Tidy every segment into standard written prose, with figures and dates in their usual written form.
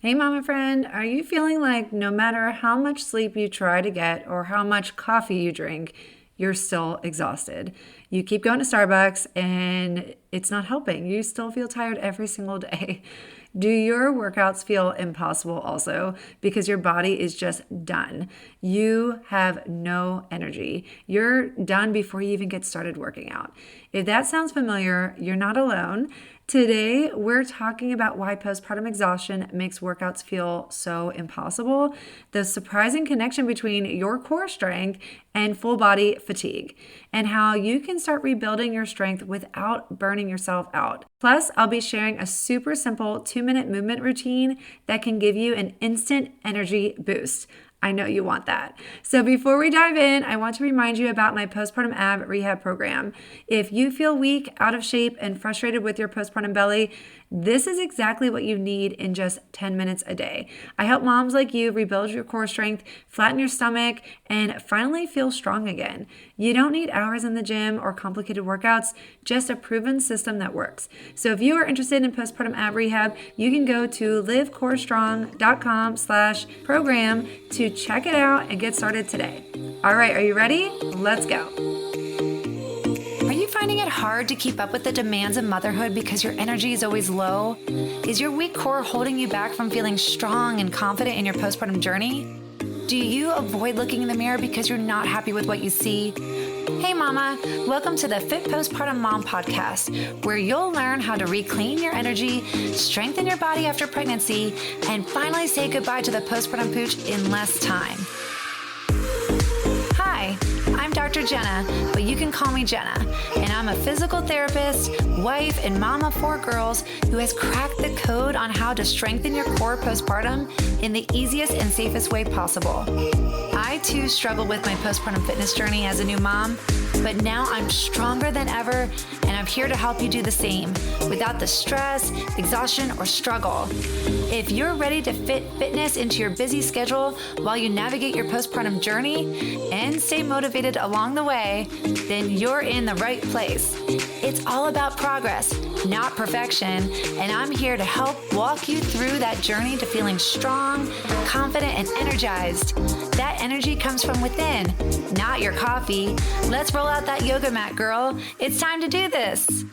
Hey, mama friend, are you feeling like no matter how much sleep you try to get or how much coffee you drink, you're still exhausted? You keep going to Starbucks and it's not helping. You still feel tired every single day. Do your workouts feel impossible also because your body is just done? You have no energy. You're done before you even get started working out. If that sounds familiar, you're not alone. Today, we're talking about why postpartum exhaustion makes workouts feel so impossible, the surprising connection between your core strength and full body fatigue, and how you can start rebuilding your strength without burning yourself out. Plus, I'll be sharing a super simple 2-minute movement routine that can give you an instant energy boost. I know you want that. So before we dive in, I want to remind you about my postpartum ab rehab program. If you feel weak, out of shape, and frustrated with your postpartum belly, this is exactly what you need in just 10 minutes a day. I help moms like you rebuild your core strength, flatten your stomach, and finally feel strong again. You don't need hours in the gym or complicated workouts, just a proven system that works. So if you are interested in postpartum ab rehab, you can go to livecorestrong.com/program to check it out and get started today. All right, are you ready? Let's go. Are you finding it hard to keep up with the demands of motherhood because your energy is always low? Is your weak core holding you back from feeling strong and confident in your postpartum journey? Do you avoid looking in the mirror because you're not happy with what you see? Hey mama, welcome to the Fit Postpartum Mom podcast, where you'll learn how to reclaim your energy, strengthen your body after pregnancy, and finally say goodbye to the postpartum pooch in less time. Hi, I'm Dr. Jena, but you can call me Jena, and I'm a physical therapist, wife, and mom of 4 girls who has cracked the code on how to strengthen your core postpartum in the easiest and safest way possible. I too struggled with my postpartum fitness journey as a new mom, but now I'm stronger than ever, and I'm here to help you do the same without the stress, exhaustion, or struggle. If you're ready to fit fitness into your busy schedule while you navigate your postpartum journey and stay motivated along the way, then you're in the right place. It's all about progress, not perfection, and I'm here to help walk you through that journey to feeling strong, confident, and energized. That energy comes from within, not your coffee. Let's roll out that yoga mat, girl. It's time to do this.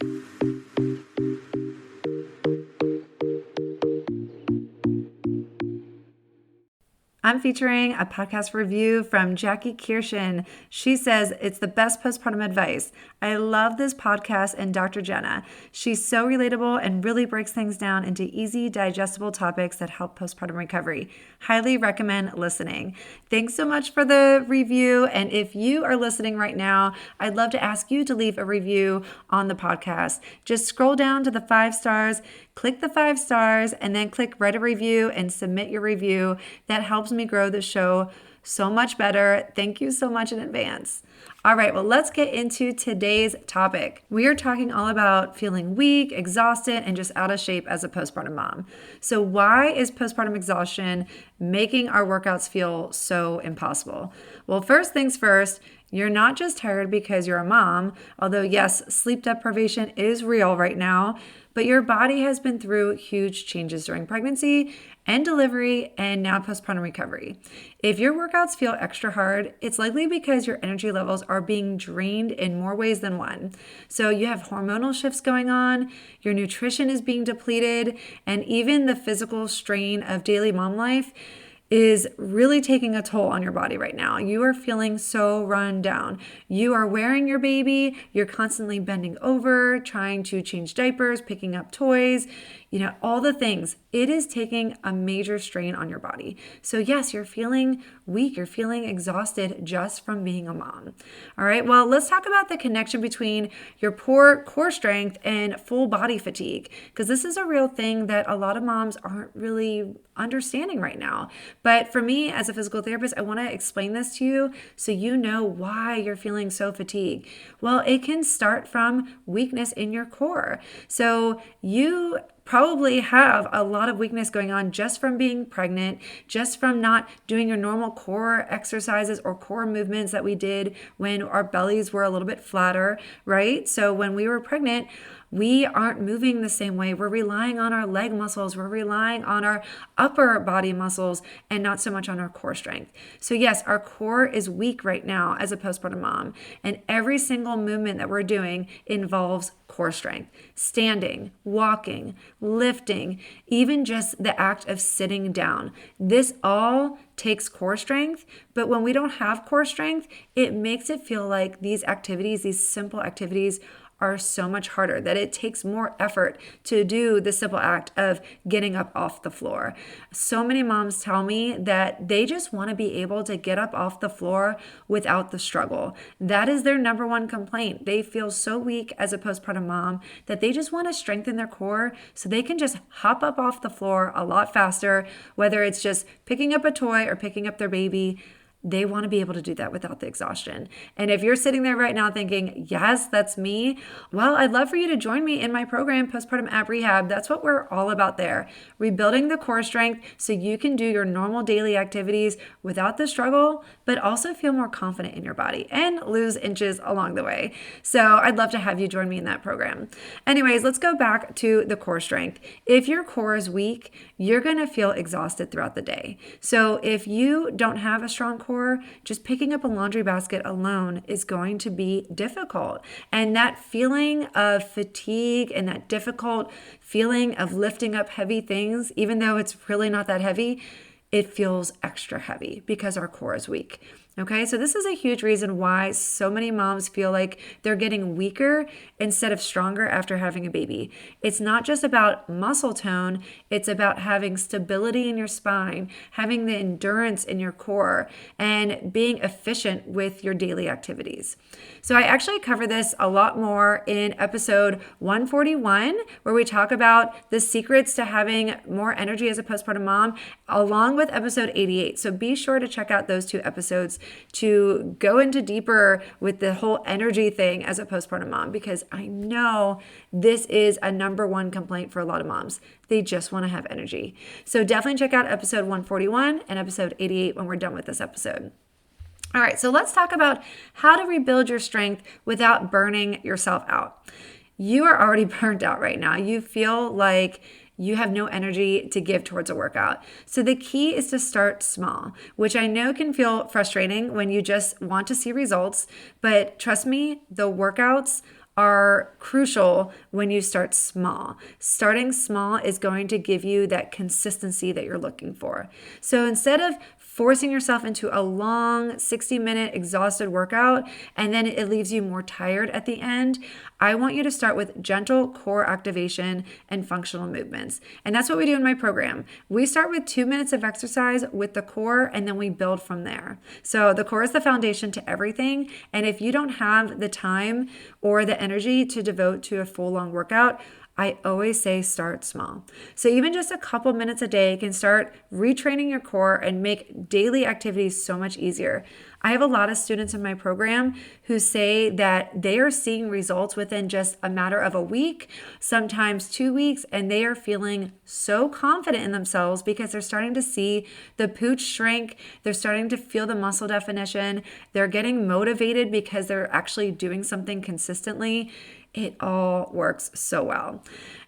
I'm featuring a podcast review from Jackie Kirshen. She says it's the best postpartum advice. I love this podcast and Dr. Jena. She's so relatable and really breaks things down into easy, digestible topics that help postpartum recovery. Highly recommend listening. Thanks so much for the review. And if you are listening right now, I'd love to ask you to leave a review on the podcast. Just scroll down to the 5 stars, click the 5 stars, and then click write a review and submit your review. That helps me grow the show so much better. Thank you so much in advance. All right, well, let's get into today's topic. We are talking all about feeling weak, exhausted, and just out of shape as a postpartum mom. So why is postpartum exhaustion making our workouts feel so impossible? Well, first things first, you're not just tired because you're a mom, although yes, sleep deprivation is real right now, but your body has been through huge changes during pregnancy and delivery and now postpartum recovery. If your workouts feel extra hard, it's likely because your energy levels are being drained in more ways than one. So you have hormonal shifts going on, your nutrition is being depleted, and even the physical strain of daily mom life is really taking a toll on your body right now. You are feeling so run down. You are wearing your baby, you're constantly bending over, trying to change diapers, picking up toys, all the things. It is taking a major strain on your body. So yes, you're feeling weak, you're feeling exhausted just from being a mom. All right, well, let's talk about the connection between your poor core strength and full body fatigue, because this is a real thing that a lot of moms aren't really understanding right now. But for me, as a physical therapist, I want to explain this to you so you know why you're feeling so fatigued. Well, it can start from weakness in your core. So you probably have a lot of weakness going on just from being pregnant, just from not doing your normal core exercises or core movements that we did when our bellies were a little bit flatter, right? So when we were pregnant, We aren't moving the same way. We're relying on our leg muscles. We're relying on our upper body muscles and not so much on our core strength. So yes, our core is weak right now as a postpartum mom. And every single movement that we're doing involves core strength. Standing, walking, lifting, even just the act of sitting down. This all takes core strength, but when we don't have core strength, it makes it feel like these activities, these simple activities, are so much harder, that it takes more effort to do the simple act of getting up off the floor. So many moms tell me that they just want to be able to get up off the floor without the struggle. That is their number one complaint. They feel so weak as a postpartum mom that they just want to strengthen their core so they can just hop up off the floor a lot faster, whether it's just picking up a toy or picking up their baby. They want to be able to do that without the exhaustion. And if you're sitting there right now thinking, yes, that's me, well, I'd love for you to join me in my program, Postpartum Ab Rehab. That's what we're all about there. Rebuilding the core strength so you can do your normal daily activities without the struggle, but also feel more confident in your body and lose inches along the way. So I'd love to have you join me in that program. Anyways, let's go back to the core strength. If your core is weak, you're going to feel exhausted throughout the day. So if you don't have a strong core, just picking up a laundry basket alone is going to be difficult. And that feeling of fatigue and that difficult feeling of lifting up heavy things, even though it's really not that heavy, it feels extra heavy because our core is weak. Okay, so this is a huge reason why so many moms feel like they're getting weaker instead of stronger after having a baby. It's not just about muscle tone, it's about having stability in your spine, having the endurance in your core, and being efficient with your daily activities. So I actually cover this a lot more in episode 141, where we talk about the secrets to having more energy as a postpartum mom, along with episode 88. So be sure to check out those two episodes to go into deeper with the whole energy thing as a postpartum mom, because I know this is a number one complaint for a lot of moms. They just want to have energy. So definitely check out episode 141 and episode 88 when we're done with this episode. All right, so let's talk about how to rebuild your strength without burning yourself out. You are already burnt out right now. You feel like you have no energy to give towards a workout. So the key is to start small, which I know can feel frustrating when you just want to see results, but trust me, the workouts are crucial when you start small. Starting small is going to give you that consistency that you're looking for. So instead of forcing yourself into a long 60-minute exhausted workout and then it leaves you more tired at the end, I want you to start with gentle core activation and functional movements. And that's what we do in my program. We start with 2 minutes of exercise with the core and then we build from there. So the core is the foundation to everything. And if you don't have the time or the energy to devote to a full long workout, I always say start small. So even just a couple minutes a day can start retraining your core and make daily activities so much easier. I have a lot of students in my program who say that they are seeing results within just a matter of a week, sometimes 2 weeks, and they are feeling so confident in themselves because they're starting to see the pooch shrink. They're starting to feel the muscle definition. They're getting motivated because they're actually doing something consistently. It all works so well.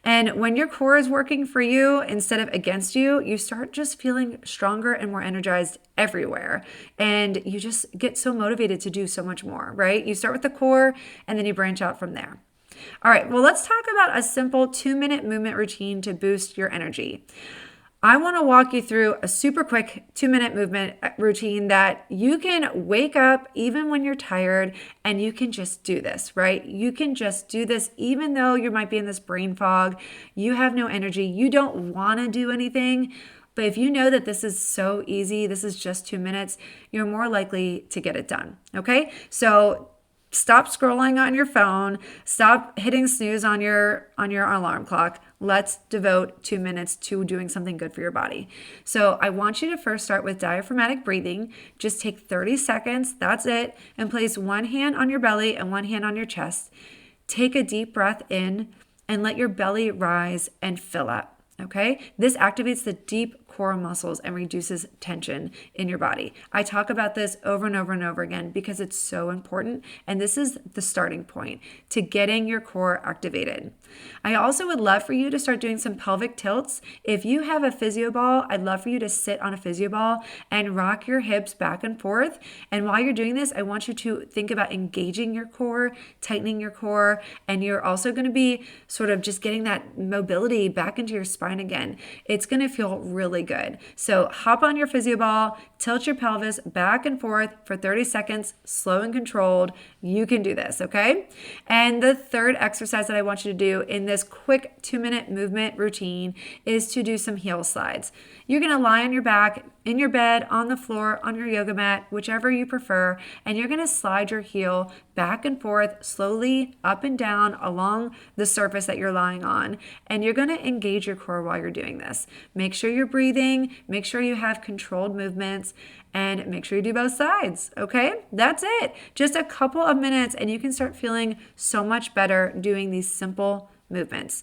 And when your core is working for you instead of against you, you start just feeling stronger and more energized everywhere. And you just get so motivated to do so much more, right? You start with the core and then you branch out from there. All right, well, let's talk about a simple 2-minute movement routine to boost your energy. I want to walk you through a super quick 2-minute movement routine that you can wake up even when you're tired and you can just do this, right? You can just do this even though you might be in this brain fog, you have no energy, you don't want to do anything. But if you know that this is so easy, this is just 2 minutes, you're more likely to get it done, okay? So stop scrolling on your phone, stop hitting snooze on your alarm clock. Let's devote 2 minutes to doing something good for your body. So I want you to first start with diaphragmatic breathing. Just take 30 seconds, that's it, and place one hand on your belly and one hand on your chest. Take a deep breath in and let your belly rise and fill up. Okay, this activates the deep core muscles and reduces tension in your body. I talk about this over and over and over again because it's so important. And this is the starting point to getting your core activated. I also would love for you to start doing some pelvic tilts. If you have a physio ball, I'd love for you to sit on a physio ball and rock your hips back and forth. And while you're doing this, I want you to think about engaging your core, tightening your core, and you're also going to be sort of just getting that mobility back into your spine again. It's going to feel really good. So hop on your physio ball, tilt your pelvis back and forth for 30 seconds, slow and controlled. You can do this, okay? And the third exercise that I want you to do in this quick 2-minute movement routine is to do some heel slides. You're going to lie on your back, in your bed, on the floor, on your yoga mat, whichever you prefer, and you're going to slide your heel back and forth slowly up and down along the surface that you're lying on. And you're going to engage your core while you're doing this. Make sure you're breathing, make sure you have controlled movements, and make sure you do both sides, okay? That's it. Just a couple of minutes and you can start feeling so much better doing these simple movements.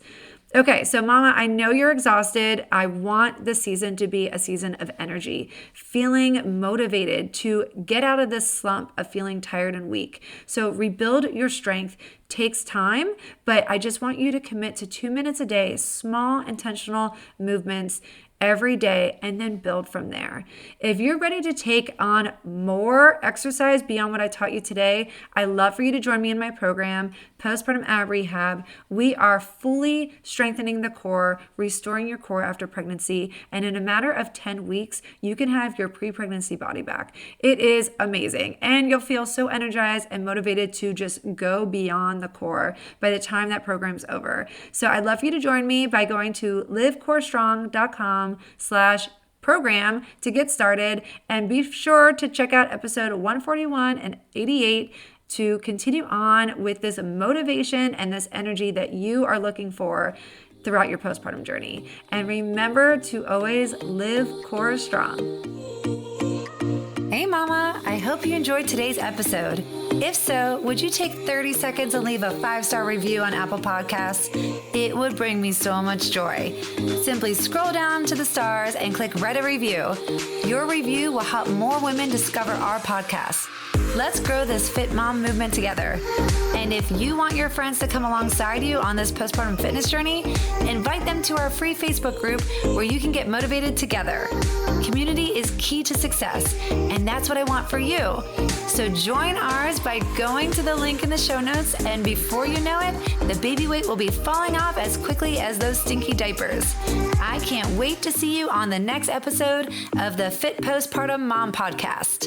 Okay, so mama, I know you're exhausted. I want the season to be a season of energy, feeling motivated to get out of this slump of feeling tired and weak. So rebuild your strength takes time, but I just want you to commit to 2 minutes a day, small intentional movements every day, and then build from there. If you're ready to take on more exercise beyond what I taught you today, I'd love for you to join me in my program, Postpartum Ab Rehab. We are fully strengthening the core, restoring your core after pregnancy, and in a matter of 10 weeks, you can have your pre-pregnancy body back. It is amazing, and you'll feel so energized and motivated to just go beyond the core by the time that program's over. So I'd love for you to join me by going to livecorestrong.com/program to get started, and be sure to check out episode 141 and 88 to continue on with this motivation and this energy that you are looking for throughout your postpartum journey. And remember to always live core strong. Hey mama, I hope you enjoyed today's episode. If so, would you take 30 seconds and leave a 5-star review on Apple Podcasts? It would bring me so much joy. Simply scroll down to the stars and click Write a Review. Your review will help more women discover our podcast. Let's grow this fit mom movement together. And if you want your friends to come alongside you on this postpartum fitness journey, invite them to our free Facebook group where you can get motivated together. Community is key to success, and that's what I want for you. So join ours by going to the link in the show notes, and before you know it, the baby weight will be falling off as quickly as those stinky diapers. I can't wait to see you on the next episode of the Fit Postpartum Mom Podcast.